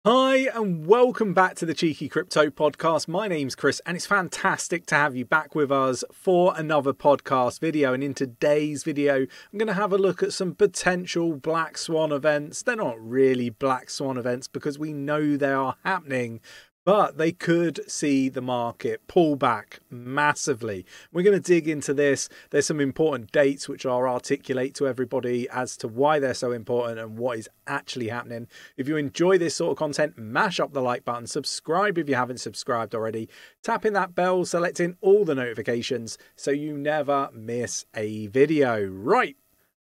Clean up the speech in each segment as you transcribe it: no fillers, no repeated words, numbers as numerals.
Hi and welcome back to the Cheeky Crypto Podcast. My name's Chris and it's fantastic to have you back with us for another podcast video. And in today's video, I'm going to have a look at some potential black swan events. They're not really black swan events because we know they are happening, but they could see the market pull back massively. We're going to dig into this. There's some important dates which I'll articulate to everybody as to why they're so important and what is actually happening. If you enjoy this sort of content, mash up the like button, subscribe if you haven't subscribed already, tapping that bell, selecting all the notifications so you never miss a video. Right,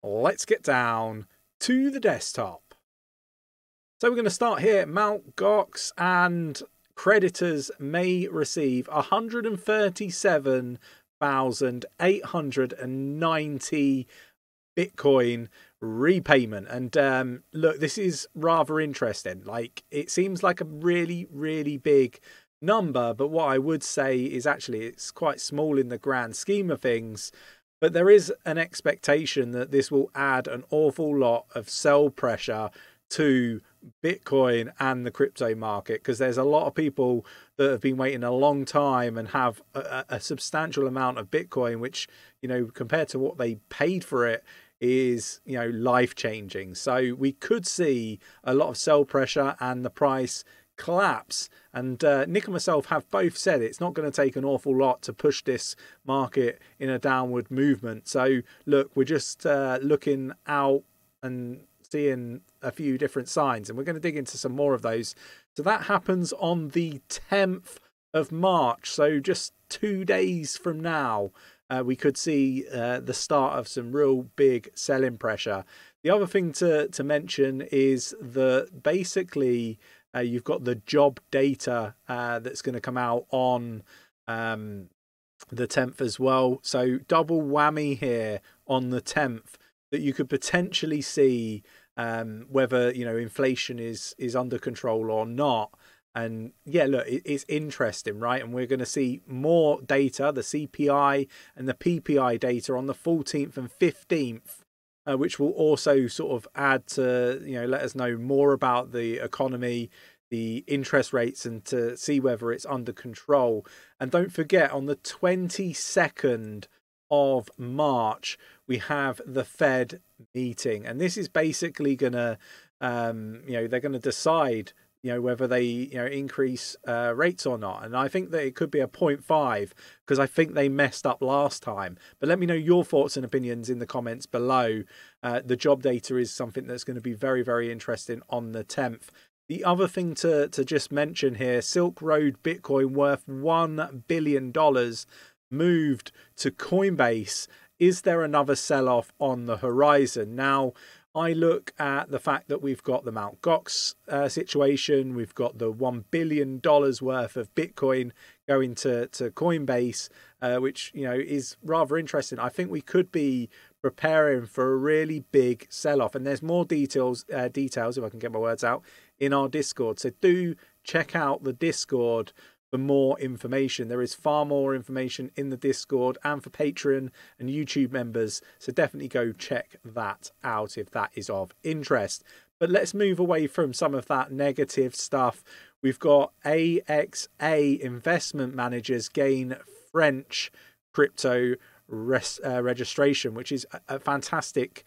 let's get down to the desktop. So we're going to start here, Mt. Gox, and creditors may receive 137,890 Bitcoin repayment. And look, this is rather interesting. Like, it seems like a really big number, but what I would say is actually it's quite small in the grand scheme of things. But there is an expectation that this will add an awful lot of sell pressure to Bitcoin and the crypto market, because there's a lot of people that have been waiting a long time and have a substantial amount of Bitcoin, which, you know, compared to what they paid for it is, you know, life changing. So we could see a lot of sell pressure and the price collapse. And Nick and myself have both said it's not going to take an awful lot to push this market in a downward movement. So look, we're just looking out and seeing a few different signs, and we're going to dig into some more of those. So that happens on the 10th of March. So just 2 days from now, we could see the start of some real big selling pressure. The other thing to mention is that basically you've got the job data that's going to come out on the 10th as well. So double whammy here on the 10th, that you could potentially see whether, you know, inflation is under control or not. And yeah, look, it's interesting, right? And we're going to see more data, the CPI and the PPI data on the 14th and 15th, which will also sort of add to, you know, let us know more about the economy, the interest rates, and to see whether it's under control. And don't forget, on the 22nd of March, we have the Fed meeting, and this is basically gonna you know, they're going to decide, you know, whether they, you know, increase rates or not. And I think that it could be a 0.5 because I think they messed up last time. But let me know your thoughts and opinions in the comments below. The job data is something that's going to be very interesting on the 10th. The other thing to just mention here, Silk Road Bitcoin worth $1 billion moved to Coinbase. Is there another sell-off on the horizon? Now, I look at the fact that we've got the Mt. Gox situation, we've got the $1 billion worth of Bitcoin going to Coinbase, which, you know, is rather interesting. I think we could be preparing for a really big sell-off, and there's more details, if I can get my words out, in our Discord. So do check out the Discord for more information. There is far more information in the Discord and for Patreon and YouTube members. So definitely go check that out if that is of interest. But let's move away from some of that negative stuff. We've got AXA investment managers gain French crypto registration, which is a fantastic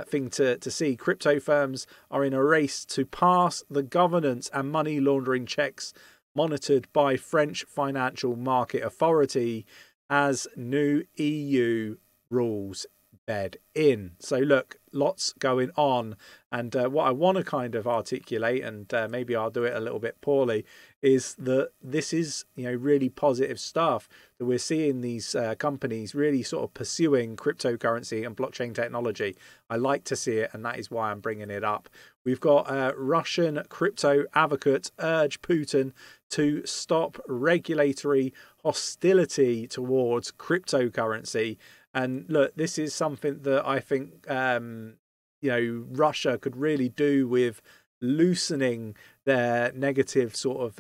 thing to see. Crypto firms are in a race to pass the governance and money laundering checks monitored by French Financial Market Authority as new EU rules bed in. So look, lots going on, and what I want to kind of articulate, and maybe I'll do it a little bit poorly, is that this is, you know, really positive stuff, that we're seeing these companies really sort of pursuing cryptocurrency and blockchain technology. I like to see it, and that is why I'm bringing it up. We've got Russian crypto advocates urge Putin to stop regulatory hostility towards cryptocurrency. And look, this is something that I think, you know, Russia could really do with loosening their negative sort of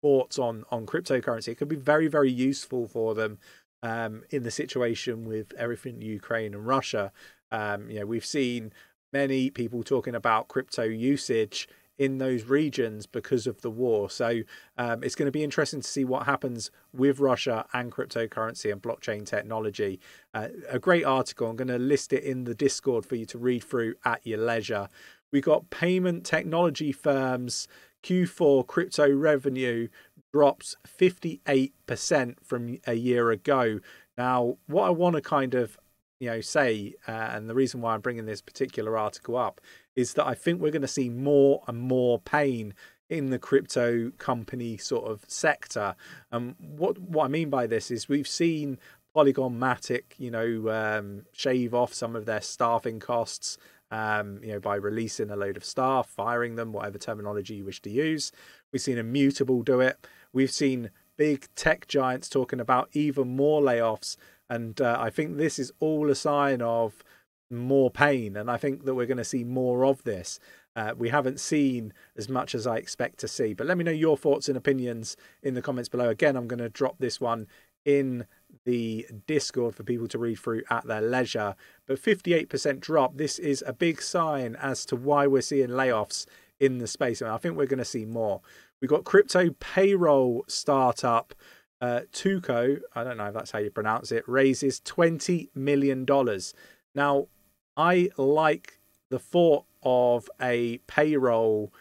thoughts on cryptocurrency. It could be very useful for them in the situation with everything Ukraine and Russia. You know, we've seen many people talking about crypto usage in those regions because of the war. So it's going to be interesting to see what happens with Russia and cryptocurrency and blockchain technology. A great article. I'm going to list it in the Discord for you to read through at your leisure. We got payment technology firms Q4 crypto revenue drops 58% from a year ago. Now, what I want to kind of say, and the reason why I'm bringing this particular article up, is that I think we're going to see more and more pain in the crypto company sort of sector. What I mean by this is we've seen Polygon Matic, shave off some of their staffing costs, by releasing a load of staff, firing them, whatever terminology you wish to use. We've seen Immutable do it. We've seen big tech giants talking about even more layoffs. And I think this is all a sign of more pain. And I think that we're going to see more of this. We haven't seen as much as I expect to see. But let me know your thoughts and opinions in the comments below. Again, I'm going to drop this one in the Discord for people to read through at their leisure. But 58% drop, this is a big sign as to why we're seeing layoffs in the space. And I think we're going to see more. We've got crypto payroll startup 𝗕𝗘𝗪𝗪, I don't know if that's how you pronounce it, raises $20 million. Now, I like the thought of a payroll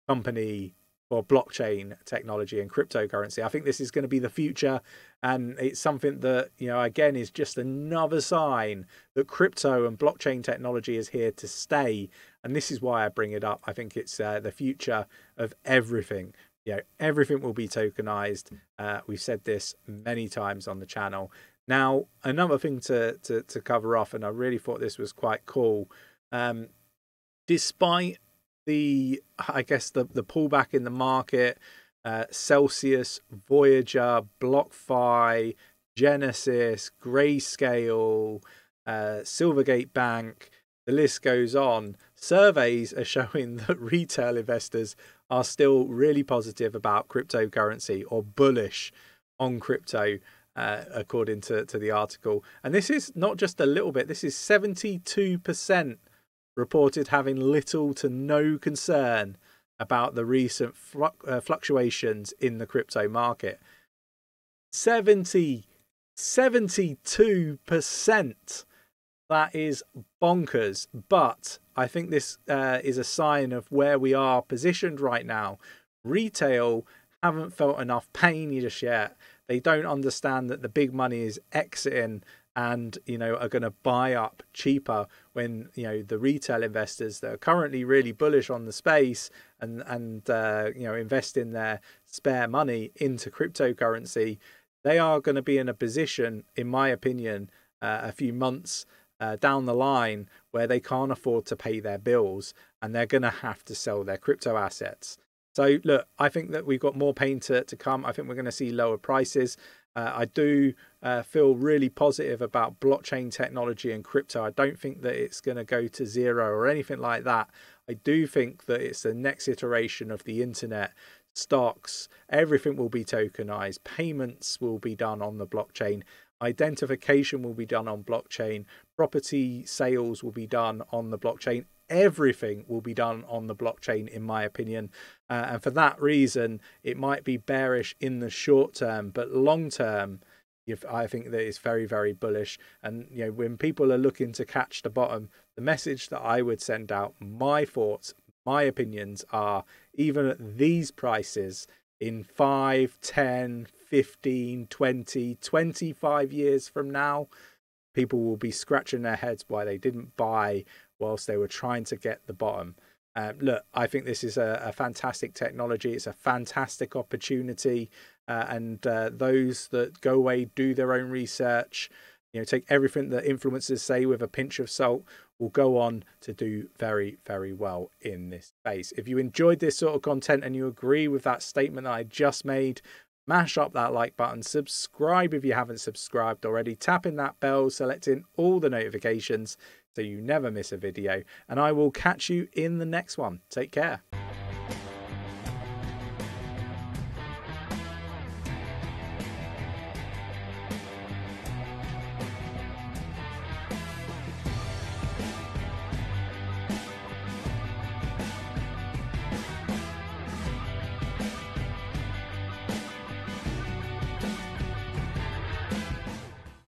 company for blockchain technology and cryptocurrency. I think this is going to be the future, and it's something that, again, is just another sign that crypto and blockchain technology is here to stay. And this is why I bring it up. I think it's the future of everything. Everything will be tokenized. We've said this many times on the channel. Now, another thing to cover off, and I really thought this was quite cool. Despite the pullback in the market, Celsius, Voyager, BlockFi, Genesis, Grayscale, Silvergate Bank, the list goes on. Surveys are showing that retail investors are still really positive about cryptocurrency, or bullish on crypto, according to the article. And this is not just a little bit. This is 72% reported having little to no concern about the recent fluctuations in the crypto market. 72%. That is bonkers. But I think this is a sign of where we are positioned right now. Retail haven't felt enough pain just yet. They don't understand that the big money is exiting and are going to buy up cheaper, when the retail investors that are currently really bullish on the space and invest in their spare money into cryptocurrency, they are going to be in a position, in my opinion, a few months down the line, where they can't afford to pay their bills and they're going to have to sell their crypto assets. So look, I think that we've got more pain to come. I think we're going to see lower prices. I do feel really positive about blockchain technology and crypto. I don't think that it's going to go to zero or anything like that. I do think that it's the next iteration of the internet. Stocks, everything will be tokenized. Payments will be done on the blockchain. Identification will be done on blockchain. Property sales will be done on the blockchain. Everything will be done on the blockchain, in my opinion. And for that reason, it might be bearish in the short term, but long term, I think that it's very, very bullish. And when people are looking to catch the bottom, the message that I would send out, my thoughts, my opinions are, even at these prices, in 5, 10, 15, 20, 25 years from now, people will be scratching their heads why they didn't buy whilst they were trying to get the bottom. Look, I think this is a fantastic technology. It's a fantastic opportunity. And those that go away, do their own research, take everything that influencers say with a pinch of salt, will go on to do very, very well in this space. If you enjoyed this sort of content and you agree with that statement that I just made, mash up that like button, subscribe if you haven't subscribed already, tapping that bell, selecting all the notifications so you never miss a video, and I will catch you in the next one. Take care.